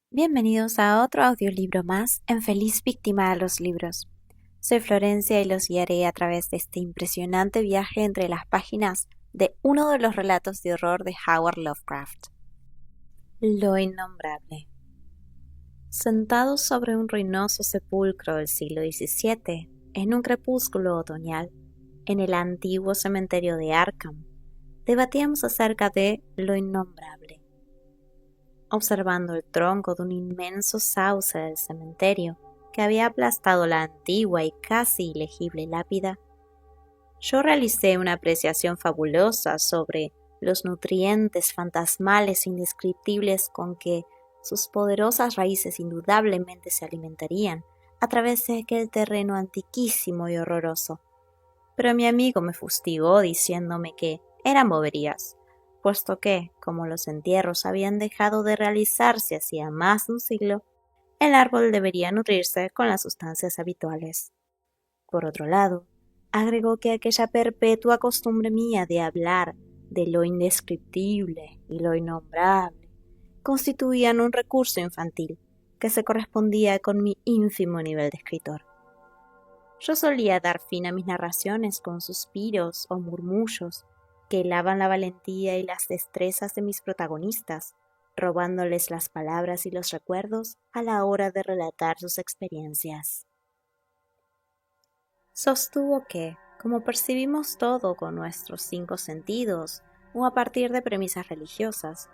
Bienvenidos a otro audiolibro más en Feliz Víctima de los Libros. Soy Florencia y los guiaré a través de este impresionante viaje entre las páginas de uno de los relatos de horror de Howard Lovecraft. Lo innombrable. Sentado sobre un ruinoso sepulcro del siglo XVII, en un crepúsculo otoñal, en el antiguo cementerio de Arkham, debatíamos acerca de lo innombrable. Observando el tronco de un inmenso sauce del cementerio que había aplastado la antigua y casi ilegible lápida, yo realicé una apreciación fabulosa sobre los nutrientes fantasmales e indescriptibles con que sus poderosas raíces indudablemente se alimentarían a través de aquel terreno antiquísimo y horroroso. Pero mi amigo me fustigó diciéndome que eran boberías, puesto que, como los entierros habían dejado de realizarse hacía más de un siglo, el árbol debería nutrirse con las sustancias habituales. Por otro lado, agregó que aquella perpetua costumbre mía de hablar de lo indescriptible y lo innombrable constituían un recurso infantil que se correspondía con mi ínfimo nivel de escritor. Yo solía dar fin a mis narraciones con suspiros o murmullos que helaban la valentía y las destrezas de mis protagonistas, robándoles las palabras y los recuerdos a la hora de relatar sus experiencias. Sostuvo que, como percibimos todo con nuestros 5 sentidos o a partir de premisas religiosas,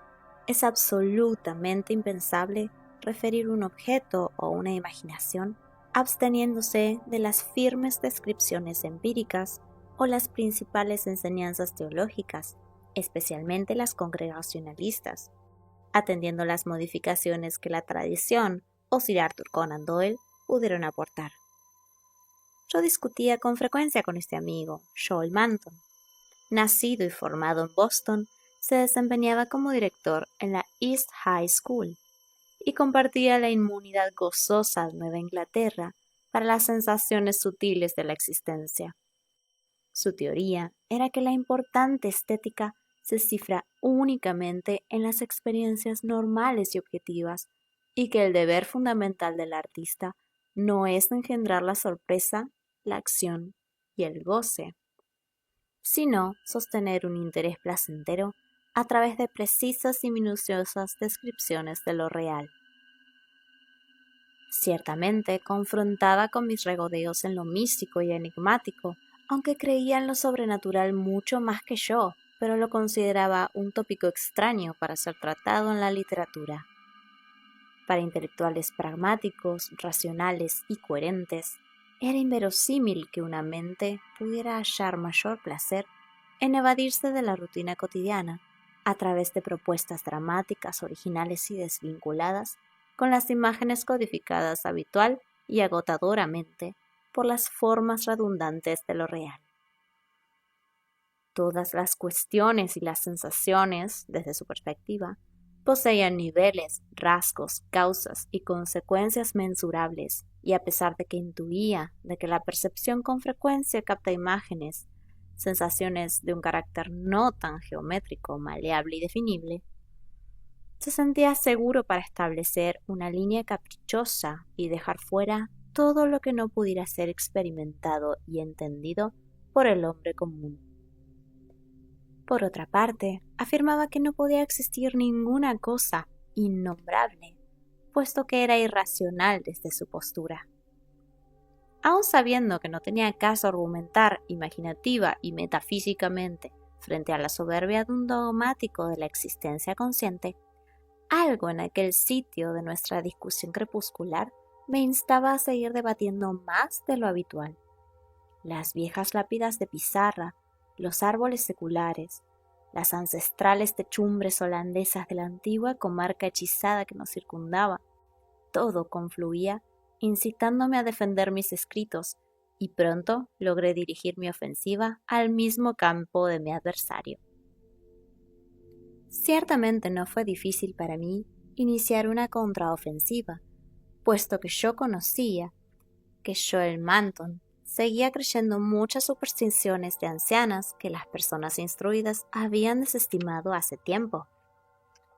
es absolutamente impensable referir un objeto o una imaginación absteniéndose de las firmes descripciones empíricas o las principales enseñanzas teológicas, especialmente las congregacionalistas, atendiendo las modificaciones que la tradición o Sir Arthur Conan Doyle pudieron aportar. Yo discutía con frecuencia con este amigo, Joel Manton. Nacido y formado en Boston, se desempeñaba como director en la East High School y compartía la inmunidad gozosa de Nueva Inglaterra para las sensaciones sutiles de la existencia. Su teoría era que la importante estética se cifra únicamente en las experiencias normales y objetivas, y que el deber fundamental del artista no es engendrar la sorpresa, la acción y el goce, sino sostener un interés placentero a través de precisas y minuciosas descripciones de lo real. Ciertamente confrontaba con mis regodeos en lo místico y enigmático, aunque creía en lo sobrenatural mucho más que yo, pero lo consideraba un tópico extraño para ser tratado en la literatura. Para intelectuales pragmáticos, racionales y coherentes, era inverosímil que una mente pudiera hallar mayor placer en evadirse de la rutina cotidiana a través de propuestas dramáticas, originales y desvinculadas con las imágenes codificadas habitual y agotadoramente por las formas redundantes de lo real. Todas las cuestiones y las sensaciones, desde su perspectiva, poseían niveles, rasgos, causas y consecuencias mensurables, y a pesar de que intuía de que la percepción con frecuencia capta imágenes, sensaciones de un carácter no tan geométrico, maleable y definible, se sentía seguro para establecer una línea caprichosa y dejar fuera todo lo que no pudiera ser experimentado y entendido por el hombre común. Por otra parte, afirmaba que no podía existir ninguna cosa innombrable, puesto que era irracional desde su postura. Aun sabiendo que no tenía caso argumentar imaginativa y metafísicamente frente a la soberbia de un dogmático de la existencia consciente, algo en aquel sitio de nuestra discusión crepuscular me instaba a seguir debatiendo más de lo habitual. Las viejas lápidas de pizarra, los árboles seculares, las ancestrales techumbres holandesas de la antigua comarca hechizada que nos circundaba, todo confluía, incitándome a defender mis escritos, y pronto logré dirigir mi ofensiva al mismo campo de mi adversario. Ciertamente no fue difícil para mí iniciar una contraofensiva, puesto que yo conocía que Joel Manton seguía creyendo muchas supersticiones de ancianas que las personas instruidas habían desestimado hace tiempo.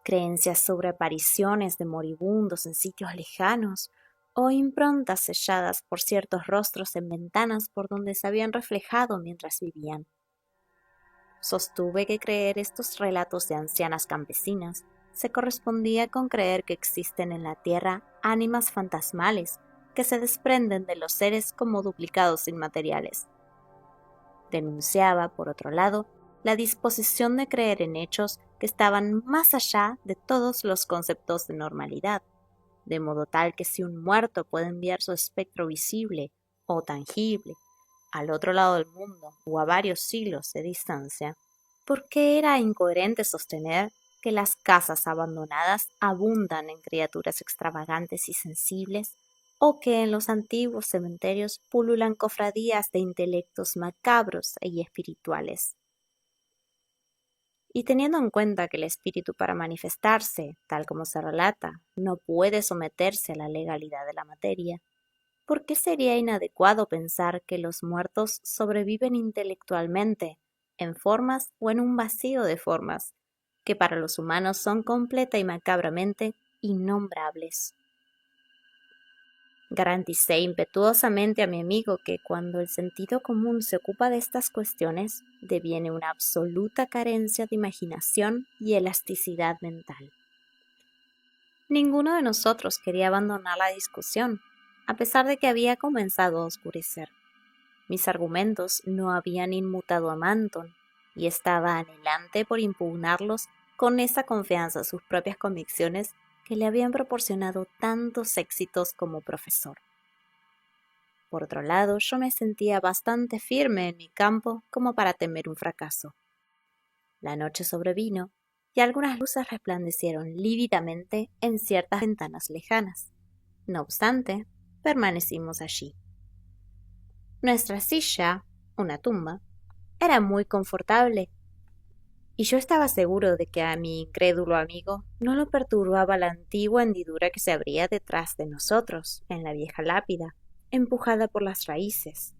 creencias sobre apariciones de moribundos en sitios lejanos, o improntas selladas por ciertos rostros en ventanas por donde se habían reflejado mientras vivían. Sostuve que creer estos relatos de ancianas campesinas se correspondía con creer que existen en la tierra ánimas fantasmales que se desprenden de los seres como duplicados inmateriales. Denunciaba, por otro lado, la disposición de creer en hechos que estaban más allá de todos los conceptos de normalidad, de modo tal que si un muerto puede enviar su espectro visible o tangible al otro lado del mundo o a varios siglos de distancia, ¿por qué era incoherente sostener que las casas abandonadas abundan en criaturas extravagantes y sensibles, o que en los antiguos cementerios pululan cofradías de intelectos macabros y espirituales? Y teniendo en cuenta que el espíritu, para manifestarse, tal como se relata, no puede someterse a la legalidad de la materia, ¿por qué sería inadecuado pensar que los muertos sobreviven intelectualmente, en formas o en un vacío de formas, que para los humanos son completa y macabramente innombrables? Garanticé impetuosamente a mi amigo que cuando el sentido común se ocupa de estas cuestiones, deviene una absoluta carencia de imaginación y elasticidad mental. Ninguno de nosotros quería abandonar la discusión, a pesar de que había comenzado a oscurecer. Mis argumentos no habían inmutado a Manton, y estaba anhelante por impugnarlos con esa confianza en sus propias convicciones que le habían proporcionado tantos éxitos como profesor. Por otro lado, yo me sentía bastante firme en mi campo como para temer un fracaso. La noche sobrevino y algunas luces resplandecieron lívidamente en ciertas ventanas lejanas. No obstante, permanecimos allí. Nuestra silla, una tumba, era muy confortable, y yo estaba seguro de que a mi incrédulo amigo no lo perturbaba la antigua hendidura que se abría detrás de nosotros en la vieja lápida, empujada por las raíces,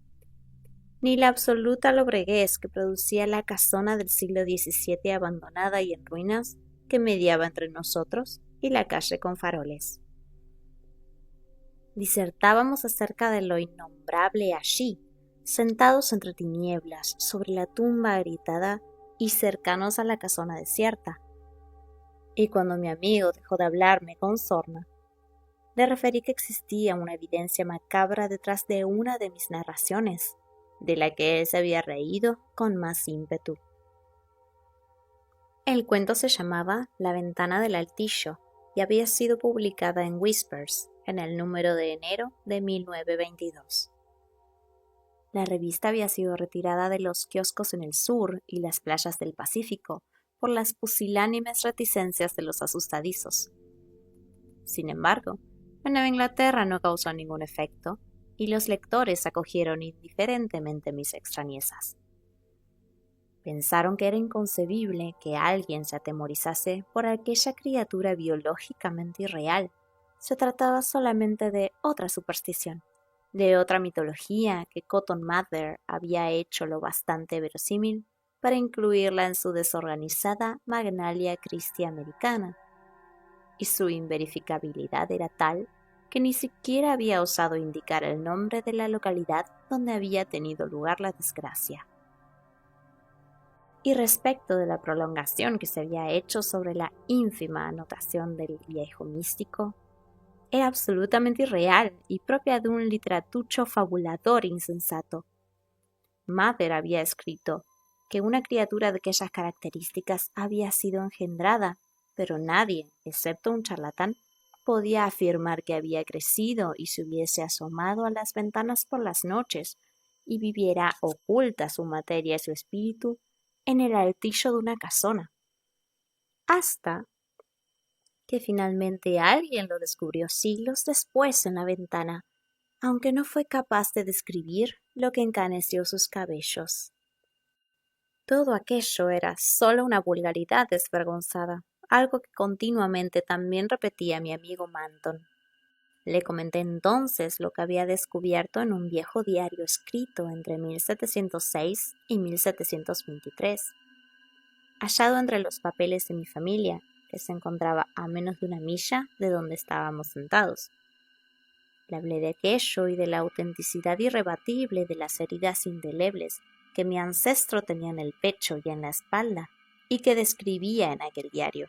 ni la absoluta lobreguez que producía la casona del siglo XVII abandonada y en ruinas que mediaba entre nosotros y la calle con faroles. Disertábamos acerca de lo innombrable allí, sentados entre tinieblas sobre la tumba agrietada y cercanos a la casona desierta. Y cuando mi amigo dejó de hablarme con sorna, le referí que existía una evidencia macabra detrás de una de mis narraciones, de la que él se había reído con más ímpetu. El cuento se llamaba La ventana del altillo y había sido publicada en Whispers en el número de enero de 1922. La revista había sido retirada de los kioscos en el sur y las playas del Pacífico por las pusilánimes reticencias de los asustadizos. Sin embargo, en Nueva Inglaterra no causó ningún efecto, y los lectores acogieron indiferentemente mis extrañezas. Pensaron que era inconcebible que alguien se atemorizase por aquella criatura biológicamente irreal. Se trataba solamente de otra superstición, de otra mitología que Cotton Mather había hecho lo bastante verosímil para incluirla en su desorganizada Magnalia Christi americana, y su inverificabilidad era tal que ni siquiera había osado indicar el nombre de la localidad donde había tenido lugar la desgracia. Y respecto de la prolongación que se había hecho sobre la ínfima anotación del viejo místico, era absolutamente irreal y propia de un literatucho fabulador insensato. Mather había escrito que una criatura de aquellas características había sido engendrada, pero nadie, excepto un charlatán, podía afirmar que había crecido y se hubiese asomado a las ventanas por las noches y viviera oculta su materia y su espíritu en el altillo de una casona, hasta que finalmente alguien lo descubrió siglos después en la ventana, aunque no fue capaz de describir lo que encaneció sus cabellos. Todo aquello era solo una vulgaridad desvergonzada, algo que continuamente también repetía mi amigo Manton. Le comenté entonces lo que había descubierto en un viejo diario escrito entre 1706 y 1723, hallado entre los papeles de mi familia que se encontraba a menos de 1 milla de donde estábamos sentados. Le hablé de aquello y de la autenticidad irrebatible de las heridas indelebles que mi ancestro tenía en el pecho y en la espalda y que describía en aquel diario.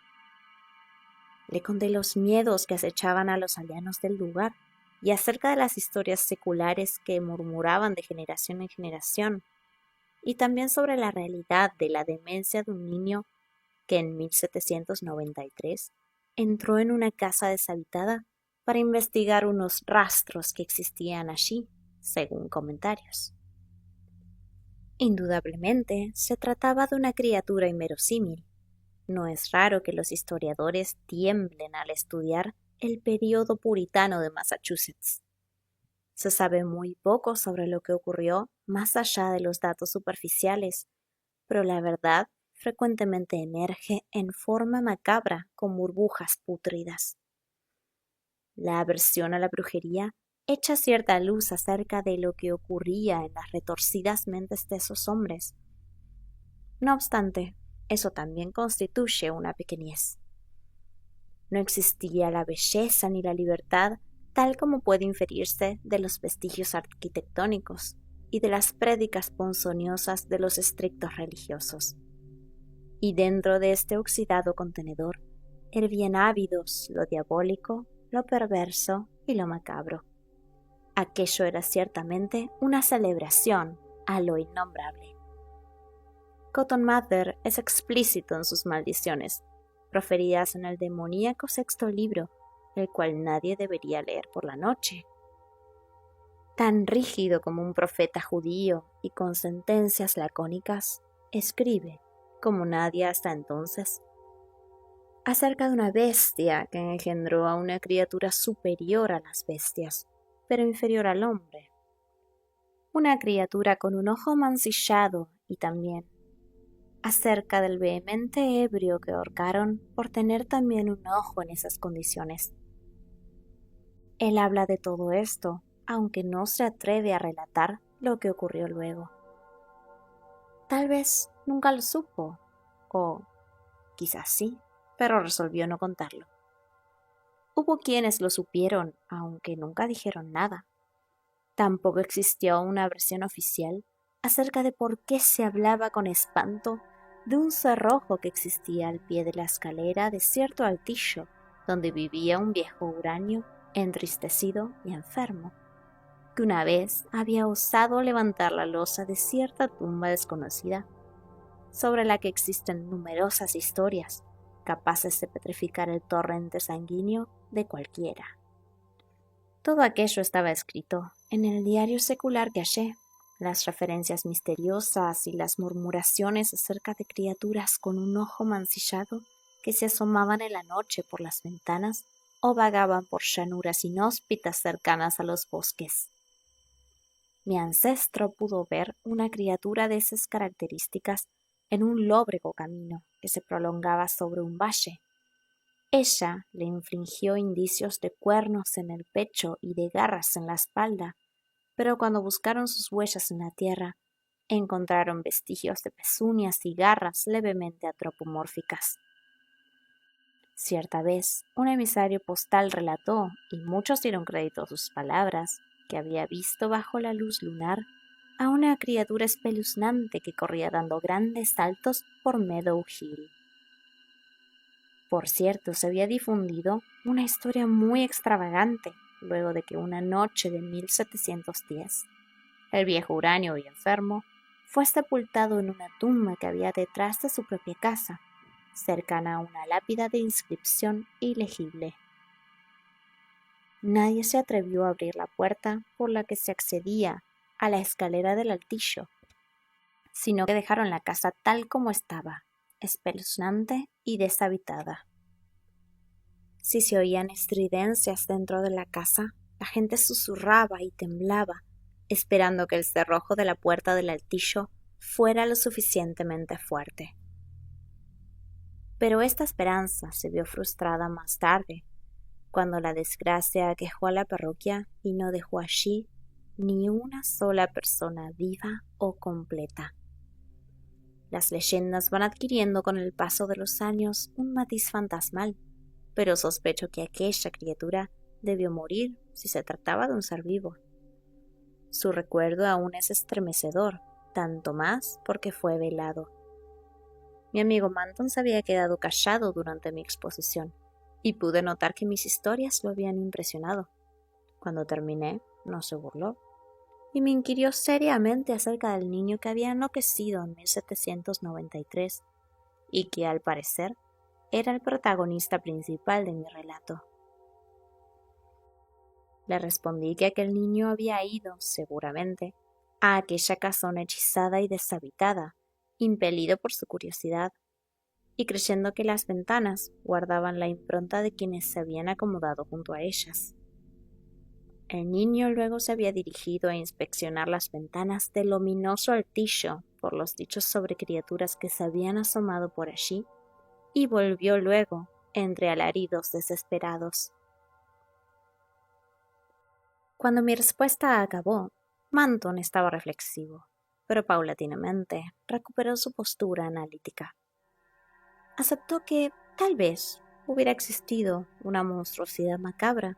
Le conté los miedos que acechaban a los aldeanos del lugar y acerca de las historias seculares que murmuraban de generación en generación, y también sobre la realidad de la demencia de un niño que en 1793 entró en una casa deshabitada para investigar unos rastros que existían allí, según comentarios. Indudablemente, se trataba de una criatura inverosímil. No es raro que los historiadores tiemblen al estudiar el período puritano de Massachusetts. Se sabe muy poco sobre lo que ocurrió más allá de los datos superficiales, pero la verdad frecuentemente emerge en forma macabra con burbujas pútridas. La aversión a la brujería echa cierta luz acerca de lo que ocurría en las retorcidas mentes de esos hombres. No obstante, eso también constituye una pequeñez. No existía la belleza ni la libertad tal como puede inferirse de los vestigios arquitectónicos y de las prédicas ponzoñosas de los estrictos religiosos. Y dentro de este oxidado contenedor hervían ávidos lo diabólico, lo perverso y lo macabro. Aquello era ciertamente una celebración a lo innombrable. Cotton Mather es explícito en sus maldiciones, proferidas en el demoníaco sexto libro, el cual nadie debería leer por la noche. Tan rígido como un profeta judío y con sentencias lacónicas, escribe, como nadie hasta entonces, acerca de una bestia que engendró a una criatura superior a las bestias, pero inferior al hombre. Una criatura con un ojo mancillado y también acerca del vehemente ebrio que ahorcaron por tener también un ojo en esas condiciones. Él habla de todo esto, aunque no se atreve a relatar lo que ocurrió luego. Tal vez nunca lo supo, o quizás sí, pero resolvió no contarlo. Hubo quienes lo supieron, aunque nunca dijeron nada. Tampoco existió una versión oficial acerca de por qué se hablaba con espanto de un cerrojo que existía al pie de la escalera de cierto altillo, donde vivía un viejo huraño entristecido y enfermo, que una vez había osado levantar la losa de cierta tumba desconocida, sobre la que existen numerosas historias, capaces de petrificar el torrente sanguíneo de cualquiera. Todo aquello estaba escrito en el diario secular que hallé. Las referencias misteriosas y las murmuraciones acerca de criaturas con un ojo mancillado que se asomaban en la noche por las ventanas o vagaban por llanuras inhóspitas cercanas a los bosques. Mi ancestro pudo ver una criatura de esas características en un lóbrego camino que se prolongaba sobre un valle. Ella le infligió indicios de cuernos en el pecho y de garras en la espalda, pero cuando buscaron sus huellas en la tierra, encontraron vestigios de pezuñas y garras levemente antropomórficas. Cierta vez, un emisario postal relató, y muchos dieron crédito a sus palabras, que había visto bajo la luz lunar a una criatura espeluznante que corría dando grandes saltos por Meadow Hill. Por cierto, se había difundido una historia muy extravagante luego de que una noche de 1710, el viejo huraño y enfermo fue sepultado en una tumba que había detrás de su propia casa, cercana a una lápida de inscripción ilegible. Nadie se atrevió a abrir la puerta por la que se accedía a la escalera del altillo, sino que dejaron la casa tal como estaba, espeluznante y deshabitada. Si se oían estridencias dentro de la casa, la gente susurraba y temblaba, esperando que el cerrojo de la puerta del altillo fuera lo suficientemente fuerte. Pero esta esperanza se vio frustrada más tarde, cuando la desgracia aquejó a la parroquia y no dejó allí ni una sola persona viva o completa. Las leyendas van adquiriendo con el paso de los años un matiz fantasmal, pero sospecho que aquella criatura debió morir si se trataba de un ser vivo. Su recuerdo aún es estremecedor, tanto más porque fue velado. Mi amigo Manton se había quedado callado durante mi exposición, y pude notar que mis historias lo habían impresionado. Cuando terminé, no se burló, y me inquirió seriamente acerca del niño que había enloquecido en 1793, y que al parecer era el protagonista principal de mi relato. Le respondí que aquel niño había ido, seguramente, a aquella casona hechizada y deshabitada, impelido por su curiosidad, y creyendo que las ventanas guardaban la impronta de quienes se habían acomodado junto a ellas. El niño luego se había dirigido a inspeccionar las ventanas del ominoso altillo por los dichos sobre criaturas que se habían asomado por allí, y volvió luego entre alaridos desesperados. Cuando mi respuesta acabó, Manton estaba reflexivo, pero paulatinamente recuperó su postura analítica. Aceptó que, tal vez, hubiera existido una monstruosidad macabra,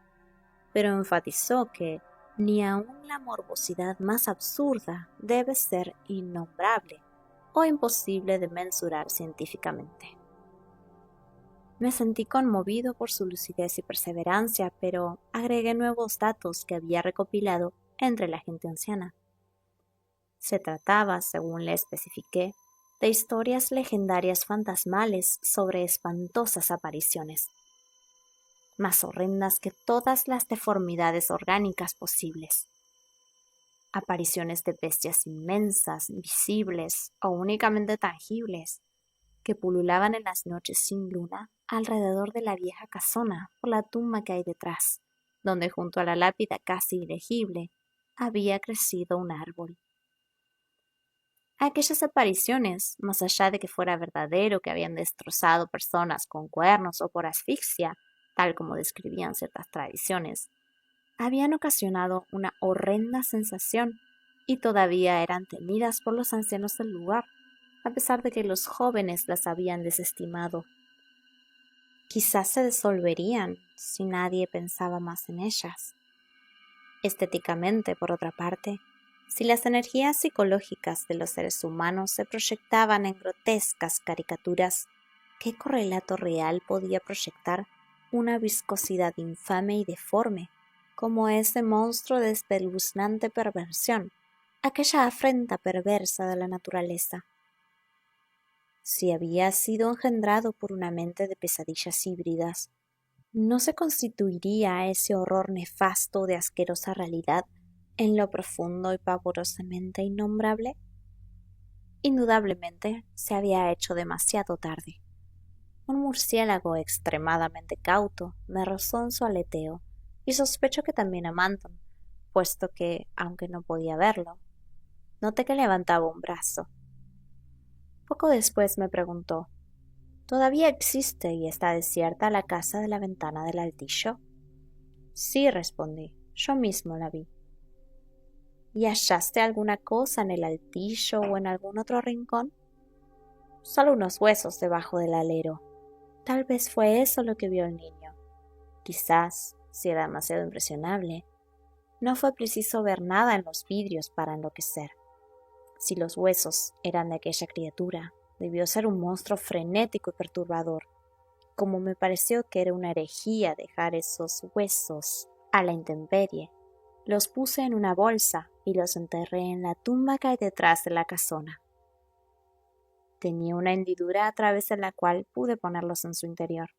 pero enfatizó que ni aun la morbosidad más absurda debe ser innombrable o imposible de mensurar científicamente. Me sentí conmovido por su lucidez y perseverancia, pero agregué nuevos datos que había recopilado entre la gente anciana. Se trataba, según le especifiqué, de historias legendarias fantasmales sobre espantosas apariciones, más horrendas que todas las deformidades orgánicas posibles. Apariciones de bestias inmensas, visibles o únicamente tangibles, que pululaban en las noches sin luna alrededor de la vieja casona por la tumba que hay detrás, donde junto a la lápida casi ilegible había crecido un árbol. Aquellas apariciones, más allá de que fuera verdadero que habían destrozado personas con cuernos o por asfixia, tal como describían ciertas tradiciones, habían ocasionado una horrenda sensación y todavía eran temidas por los ancianos del lugar, a pesar de que los jóvenes las habían desestimado. Quizás se disolverían si nadie pensaba más en ellas. Estéticamente, por otra parte, si las energías psicológicas de los seres humanos se proyectaban en grotescas caricaturas, ¿qué correlato real podía proyectar una viscosidad infame y deforme, como ese monstruo de espeluznante perversión, aquella afrenta perversa de la naturaleza? Si había sido engendrado por una mente de pesadillas híbridas, ¿no se constituiría ese horror nefasto de asquerosa realidad en lo profundo y pavorosamente innombrable? Indudablemente se había hecho demasiado tarde. Un murciélago extremadamente cauto me rozó en su aleteo, y sospecho que también a Manton, puesto que, aunque no podía verlo, noté que levantaba un brazo. Poco después me preguntó: ¿todavía existe y está desierta la casa de la ventana del altillo? Sí, respondí, yo mismo la vi. ¿Y hallaste alguna cosa en el altillo o en algún otro rincón? Solo unos huesos debajo del alero. Tal vez fue eso lo que vio el niño. Quizás, si era demasiado impresionable, no fue preciso ver nada en los vidrios para enloquecer. Si los huesos eran de aquella criatura, debió ser un monstruo frenético y perturbador. Como me pareció que era una herejía dejar esos huesos a la intemperie, los puse en una bolsa y los enterré en la tumba que hay detrás de la casona. Tenía una hendidura a través de la cual pude ponerlos en su interior.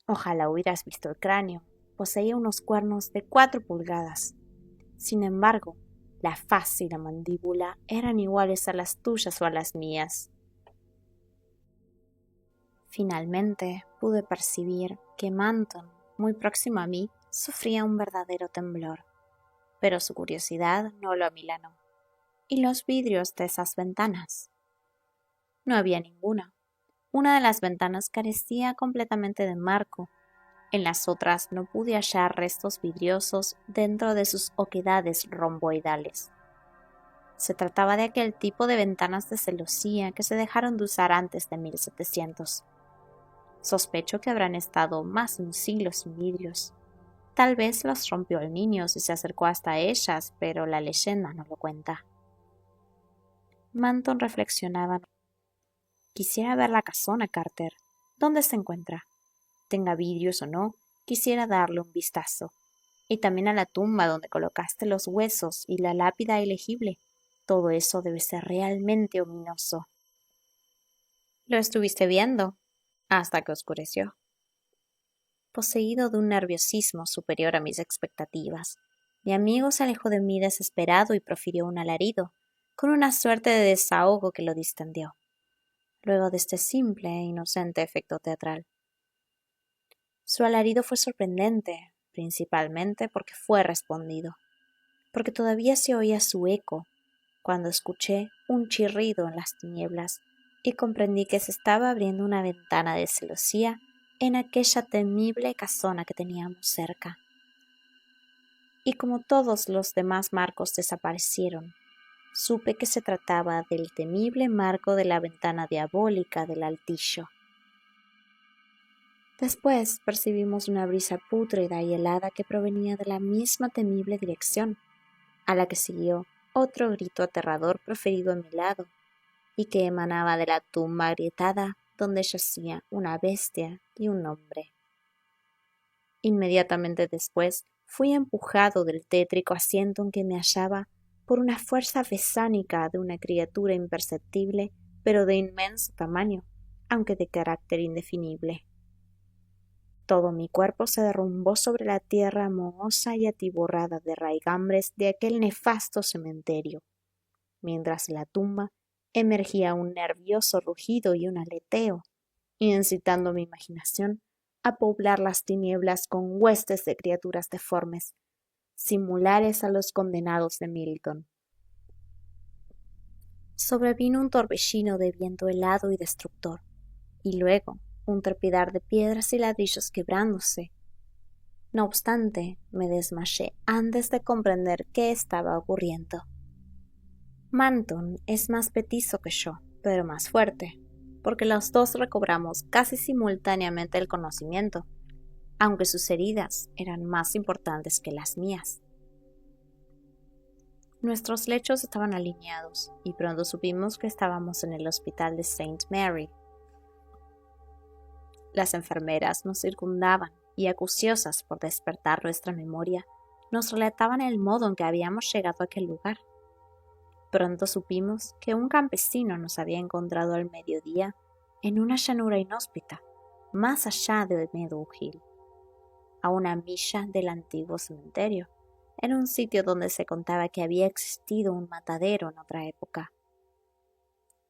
Ojalá hubieras visto el cráneo. Poseía unos cuernos de 4 pulgadas. Sin embargo, la faz y la mandíbula eran iguales a las tuyas o a las mías. Finalmente pude percibir que Manton, muy próximo a mí, sufría un verdadero temblor, pero su curiosidad no lo amilanó. ¿Y los vidrios de esas ventanas? No había ninguno. Una de las ventanas carecía completamente de marco. En las otras no pude hallar restos vidriosos dentro de sus oquedades romboidales. Se trataba de aquel tipo de ventanas de celosía que se dejaron de usar antes de 1700. Sospecho que habrán estado más de un siglo sin vidrios. Tal vez las rompió el niño si se acercó hasta ellas, pero la leyenda no lo cuenta. Manton reflexionaba. Quisiera ver la casona, Carter. ¿Dónde se encuentra? Tenga vidrios o no, quisiera darle un vistazo. Y también a la tumba donde colocaste los huesos y la lápida ilegible. Todo eso debe ser realmente ominoso. Lo estuviste viendo, hasta que oscureció. Poseído de un nerviosismo superior a mis expectativas, mi amigo se alejó de mí desesperado y profirió un alarido, con una suerte de desahogo que lo distendió, luego de este simple e inocente efecto teatral. Su alarido fue sorprendente, principalmente porque fue respondido, porque todavía se oía su eco, cuando escuché un chirrido en las tinieblas y comprendí que se estaba abriendo una ventana de celosía en aquella temible casona que teníamos cerca. Y como todos los demás marcos desaparecieron, supe que se trataba del temible marco de la ventana diabólica del altillo. Después percibimos una brisa pútrida y helada que provenía de la misma temible dirección, a la que siguió otro grito aterrador proferido a mi lado, y que emanaba de la tumba agrietada donde yacía una bestia y un hombre. Inmediatamente después fui empujado del tétrico asiento en que me hallaba por una fuerza fesánica de una criatura imperceptible, pero de inmenso tamaño, aunque de carácter indefinible. Todo mi cuerpo se derrumbó sobre la tierra mohosa y atiborrada de raigambres de aquel nefasto cementerio, mientras de la tumba emergía un nervioso rugido y un aleteo, incitando mi imaginación a poblar las tinieblas con huestes de criaturas deformes, similares a los condenados de Milton. Sobrevino un torbellino de viento helado y destructor, y luego un trepidar de piedras y ladrillos quebrándose. No obstante, me desmayé antes de comprender qué estaba ocurriendo. Manton es más petizo que yo, pero más fuerte, porque los dos recobramos casi simultáneamente el conocimiento, aunque sus heridas eran más importantes que las mías. Nuestros lechos estaban alineados, y pronto supimos que estábamos en el hospital de Saint Mary. Las enfermeras nos circundaban y, acuciosas por despertar nuestra memoria, nos relataban el modo en que habíamos llegado a aquel lugar. Pronto supimos que un campesino nos había encontrado al mediodía en una llanura inhóspita, más allá de Meadow Hill, a una milla del antiguo cementerio, en un sitio donde se contaba que había existido un matadero en otra época.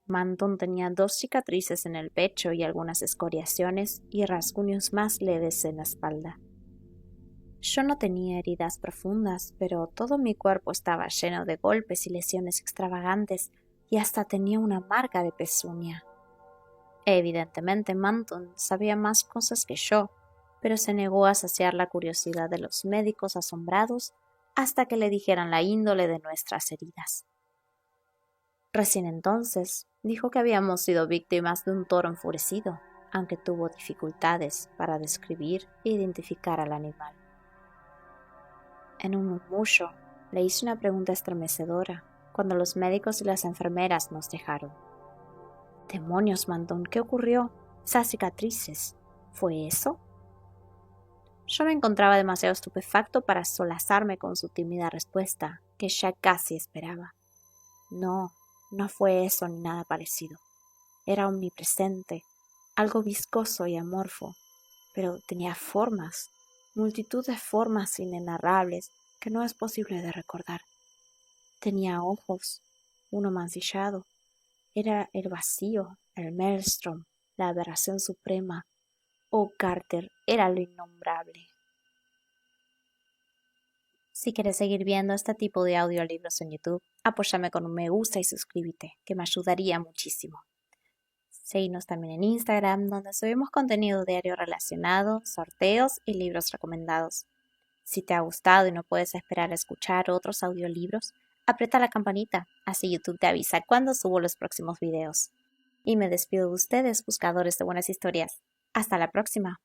Manton tenía 2 cicatrices en el pecho y algunas escoriaciones y rasguños más leves en la espalda. Yo no tenía heridas profundas, pero todo mi cuerpo estaba lleno de golpes y lesiones extravagantes, y hasta tenía una marca de pezuña. Evidentemente Manton sabía más cosas que yo, pero se negó a saciar la curiosidad de los médicos asombrados hasta que le dijeran la índole de nuestras heridas. Recién entonces dijo que habíamos sido víctimas de un toro enfurecido, aunque tuvo dificultades para describir e identificar al animal. En un murmullo le hice una pregunta estremecedora cuando los médicos y las enfermeras nos dejaron. «Demonios, Manton, ¿qué ocurrió? Esas cicatrices, ¿fue eso?» Yo me encontraba demasiado estupefacto para solazarme con su tímida respuesta, que ya casi esperaba. No fue eso ni nada parecido. Era omnipresente, algo viscoso y amorfo, pero tenía formas, multitud de formas inenarrables que no es posible de recordar. Tenía ojos, uno mancillado. Era el vacío, el maelstrom, la aberración suprema. Oh, Carter, era lo innombrable. Si quieres seguir viendo este tipo de audiolibros en YouTube, apóyame con un me gusta y suscríbete, que me ayudaría muchísimo. Seguinos también en Instagram, donde subimos contenido diario relacionado, sorteos y libros recomendados. Si te ha gustado y no puedes esperar a escuchar otros audiolibros, Aprieta la campanita, así YouTube te avisa cuando subo los próximos videos. Y me despido de ustedes, buscadores de buenas historias. Hasta la próxima.